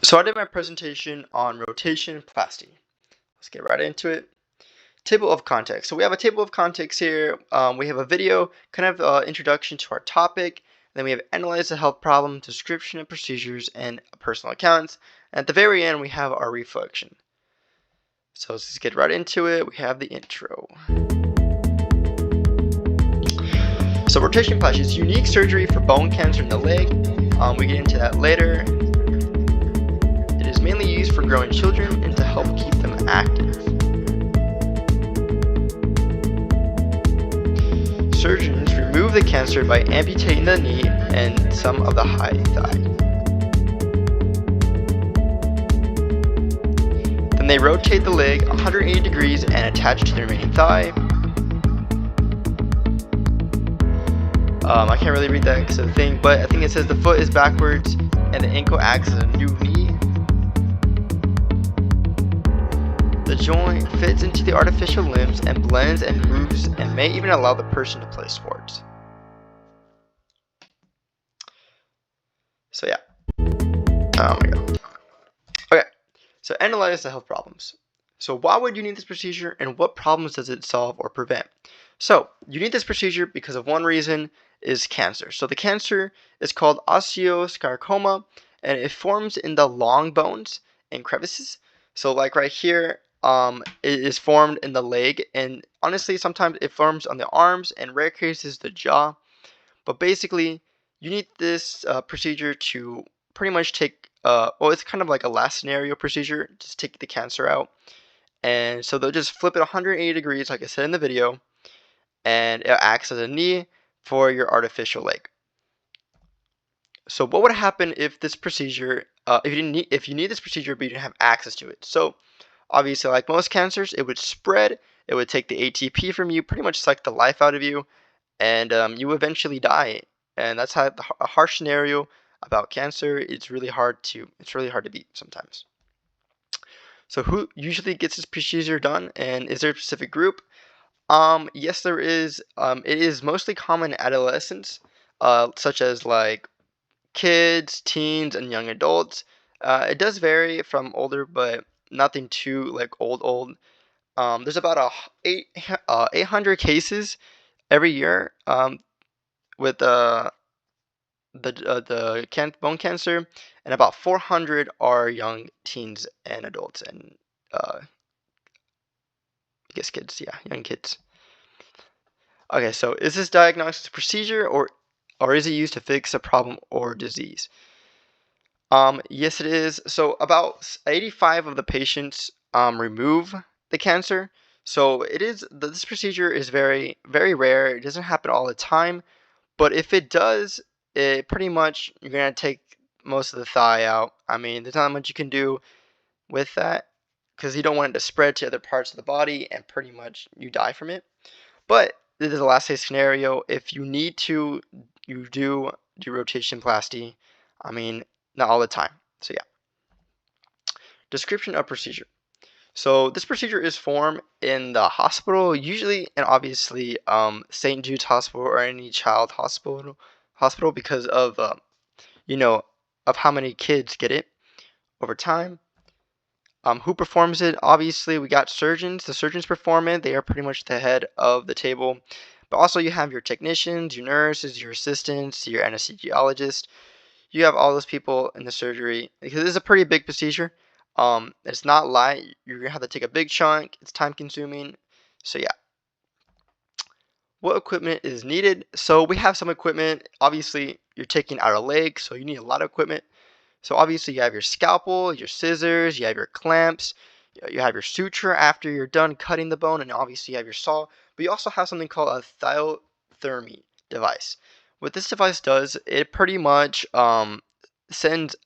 So I did my presentation on rotationplasty. Let's get right into it. Table of context. So we have a table of context here. We have a video, kind of introduction to our topic. Then we have analyze the health problem, description of procedures, and personal accounts. And at the very end, we have our reflection. So let's just get right into it. We have the intro. So rotationplasty is unique surgery for bone cancer in the leg. We get into that later. It is mainly used for growing children and to help keep them active. Surgeons remove the cancer by amputating the knee and some of the high thigh. Then they rotate the leg 180 degrees and attach it to the remaining thigh. I can't really read that because of the thing, but I think it says the foot is backwards and the ankle acts as a new knee. The joint fits into the artificial limbs and blends and moves and may even allow the person to play sports. So yeah. Oh my god. Okay, so analyze the health problems. So why would you need this procedure and what problems does it solve or prevent? So you need this procedure because of one reason is cancer. So the cancer is called osteosarcoma and it forms in the long bones and crevices. So like right here, it is formed in the leg, and honestly sometimes it forms on the arms and rare cases the jaw. But basically you need this procedure to pretty much take well, it's kind of like a last scenario procedure, just take the cancer out. And so they'll just flip it 180 degrees like I said in the video, and it acts as a knee for your artificial leg. So what would happen if this procedure, if you need this procedure but you didn't have access to it? So obviously, like most cancers, it would spread. It would take the ATP from you, pretty much suck the life out of you, and you eventually die. And that's how a harsh scenario about cancer. It's really hard to beat sometimes. So who usually gets this procedure done, and is there a specific group? Yes, there is. It is mostly common in adolescents, such as like kids, teens, and young adults. It does vary from older, but nothing too like old. There's about 800 cases every year with bone cancer, and about 400 are young teens and adults, and I guess kids, yeah, young kids. Okay, so is this diagnosis procedure or is it used to fix a problem or disease? Yes, it is. So about 85 of the patients remove the cancer. So this procedure is very, very rare. It doesn't happen all the time, but if it does, it pretty much you're gonna take most of the thigh out. I mean, there's not much you can do with that because you don't want it to spread to other parts of the body and pretty much you die from it. But this is a last case scenario. If you need to, you do rotationplasty. I mean, not all the time. So yeah. Description of procedure. So this procedure is formed in the hospital, usually and obviously St. Jude's Hospital or any child hospital because of you know of how many kids get it over time. Who performs it? Obviously, we got surgeons. The surgeons perform it. They are pretty much the head of the table. But also, you have your technicians, your nurses, your assistants, your anesthesiologist. You have all those people in the surgery because this is a pretty big procedure. It's not light. You're gonna have to take a big chunk. It's time consuming. So yeah. What equipment is needed? So we have some equipment. Obviously, you're taking out a leg, so you need a lot of equipment. So obviously you have your scalpel, your scissors, you have your clamps, you have your suture after you're done cutting the bone, and obviously you have your saw. But you also have something called a thiothermy device. What this device does, it pretty much sends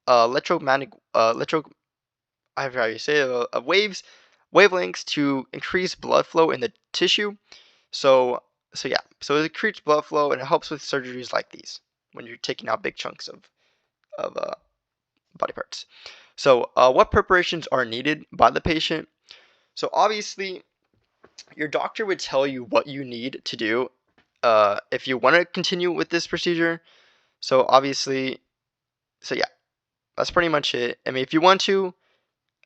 electromagnetic I forgot how you say it, wavelengths to increase blood flow in the tissue. So yeah, so it increases blood flow and it helps with surgeries like these when you're taking out big chunks of body parts. So what preparations are needed by the patient? So obviously your doctor would tell you what you need to do if you want to continue with this procedure. So obviously, so yeah, that's pretty much it. I mean, if you want to,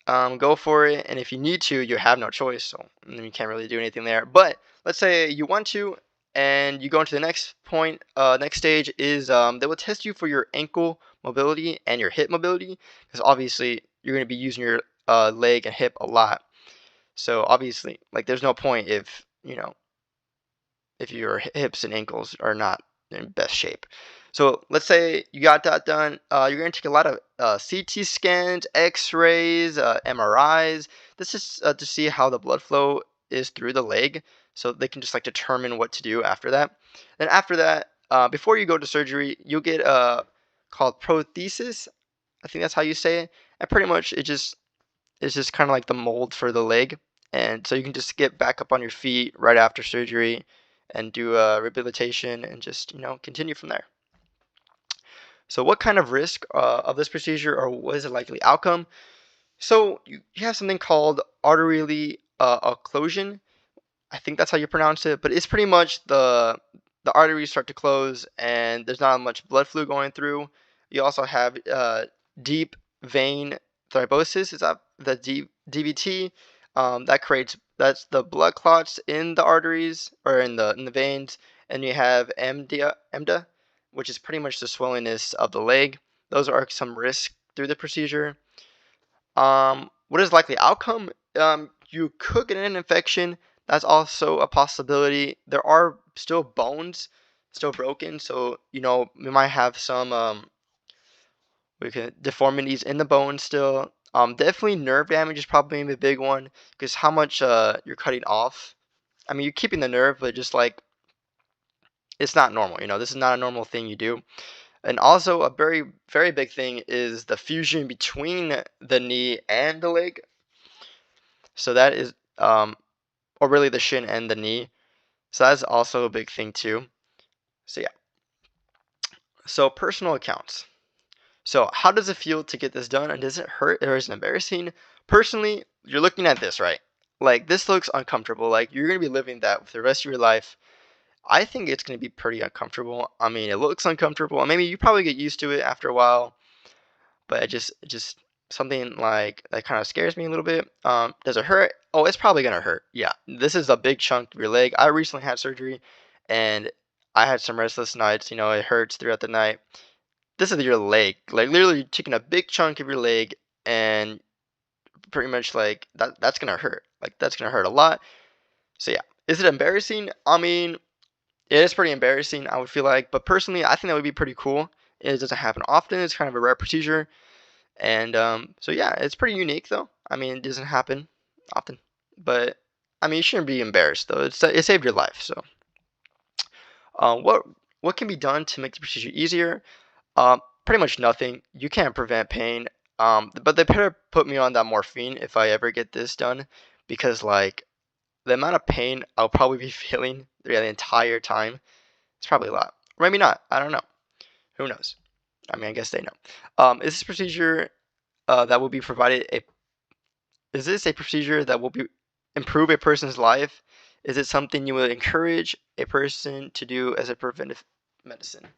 go for it, and if you need to, you have no choice, so you can't really do anything there. But let's say you want to, and you go into the next point. Next stage is they will test you for your ankle mobility and your hip mobility, because obviously you're going to be using your leg and hip a lot. So obviously, like, there's no point if if your hips and ankles are not in best shape. So let's say you got that done. You're going to take a lot of CT scans, X-rays, MRIs. This is to see how the blood flow is through the leg, so they can just like determine what to do after that. Then after that, before you go to surgery, you'll get called prothesis. I think that's how you say it. And pretty much it's just kind of like the mold for the leg, and so you can just get back up on your feet right after surgery and do rehabilitation and just continue from there. So what kind of risk of this procedure, or what is the likely outcome? So you have something called arterially occlusion. I think that's how you pronounce it, but it's pretty much the arteries start to close and there's not much blood flow going through. You also have deep vein thrombosis. Is that the DVT? That's the blood clots in the arteries or in the veins, and you have EMDA, which is pretty much the swellingness of the leg. Those are some risks through the procedure. What is likely outcome? You could get an infection. That's also a possibility. There are still bones still broken, so we might have some deformities in the bone still. Definitely nerve damage is probably the big one, because how much you're cutting off. I mean, you're keeping the nerve, but just like it's not normal. This is not a normal thing you do. And also a very, very big thing is the fusion between the knee and the leg. So that is, or really the shin and the knee. So that's also a big thing too. So yeah. So personal accounts. So how does it feel to get this done, and does it hurt or is it embarrassing? Personally, you're looking at this, right? Like, this looks uncomfortable. Like, you're gonna be living that for the rest of your life. I think it's gonna be pretty uncomfortable. I mean, it looks uncomfortable. Maybe you probably get used to it after a while, but it just something like that kind of scares me a little bit. Does it hurt? Oh, it's probably gonna hurt. Yeah, this is a big chunk of your leg. I recently had surgery, and I had some restless nights. It hurts throughout the night. This is your leg, like literally you're taking a big chunk of your leg, and pretty much like that. That's gonna hurt. Like, that's gonna hurt a lot. So yeah, is it embarrassing? I mean, it is pretty embarrassing, I would feel like, but personally, I think that would be pretty cool. It doesn't happen often. It's kind of a rare procedure. And so yeah, it's pretty unique though. I mean, it doesn't happen often, but I mean, you shouldn't be embarrassed though. It saved your life. So, uh, what what can be done to make the procedure easier? Pretty much nothing. You can't prevent pain. But they better put me on that morphine if I ever get this done, because like the amount of pain I'll probably be feeling the entire time, it's probably a lot. Or maybe not. I don't know. Who knows? I mean, I guess they know. Is this procedure that will be provided a Is this a procedure that will be improve a person's life? Is it something you would encourage a person to do as a preventive medicine?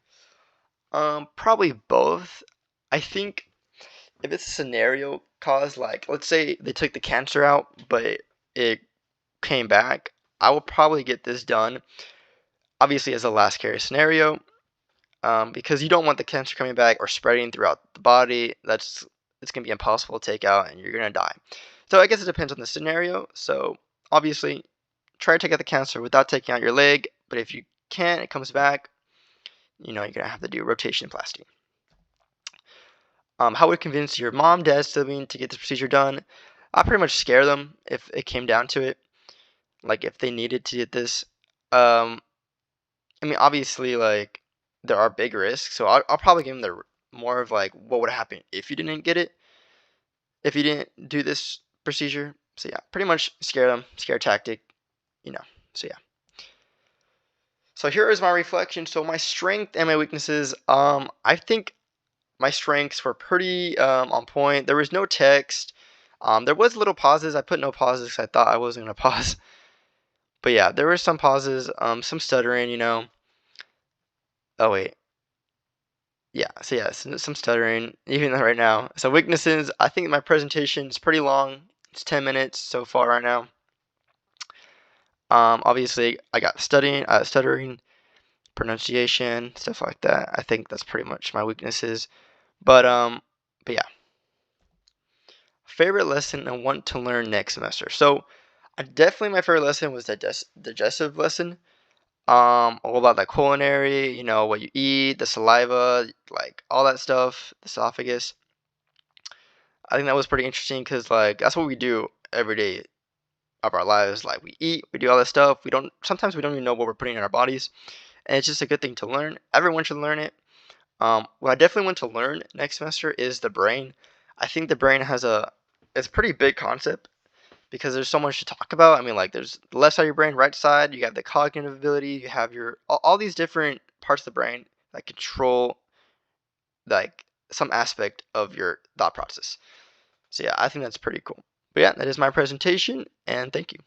Probably both. I think if it's a scenario cause, like let's say they took the cancer out, but it came back, I will probably get this done. Obviously, as a last care scenario, because you don't want the cancer coming back or spreading throughout the body. It's gonna be impossible to take out, and you're gonna die. So I guess it depends on the scenario. So obviously, try to take out the cancer without taking out your leg. But if you can't, it comes back. You're gonna have to do rotationplasty. How would convince your mom, dad, sibling to get this procedure done? I pretty much scare them if it came down to it. Like, if they needed to get this. Um, I mean, obviously, like, there are big risks, so I'll probably give them the more of like what would happen if you didn't get it, if you didn't do this procedure. So yeah, pretty much scare them, scare tactic, you know. So yeah. So here is my reflection. So my strength and my weaknesses. I think my strengths were pretty on point. There was no text. There was little pauses. I put no pauses because I thought I wasn't gonna pause. But yeah, there were some pauses. Some stuttering. Oh wait. yeah, so yeah, some stuttering even right now. So weaknesses, I think my presentation is pretty long. It's 10 minutes so far right now. Obviously I got stuttering, pronunciation, stuff like that. I think that's pretty much my weaknesses. But yeah, favorite lesson I want to learn next semester. So, definitely my favorite lesson was the digestive lesson. All about the culinary, what you eat, the saliva, like all that stuff, the esophagus. I think that was pretty interesting because like that's what we do every day of our lives. Like we eat, we do all this stuff. We don't even know what we're putting in our bodies, and it's just a good thing to learn. Everyone should learn it. What I definitely want to learn next semester is the brain. I think the brain it's a pretty big concept because there's so much to talk about. I mean, like there's the left side of your brain, right side. You have the cognitive ability. You have all these different parts of the brain that control like some aspect of your thought process. So yeah, I think that's pretty cool. But yeah, that is my presentation, and thank you.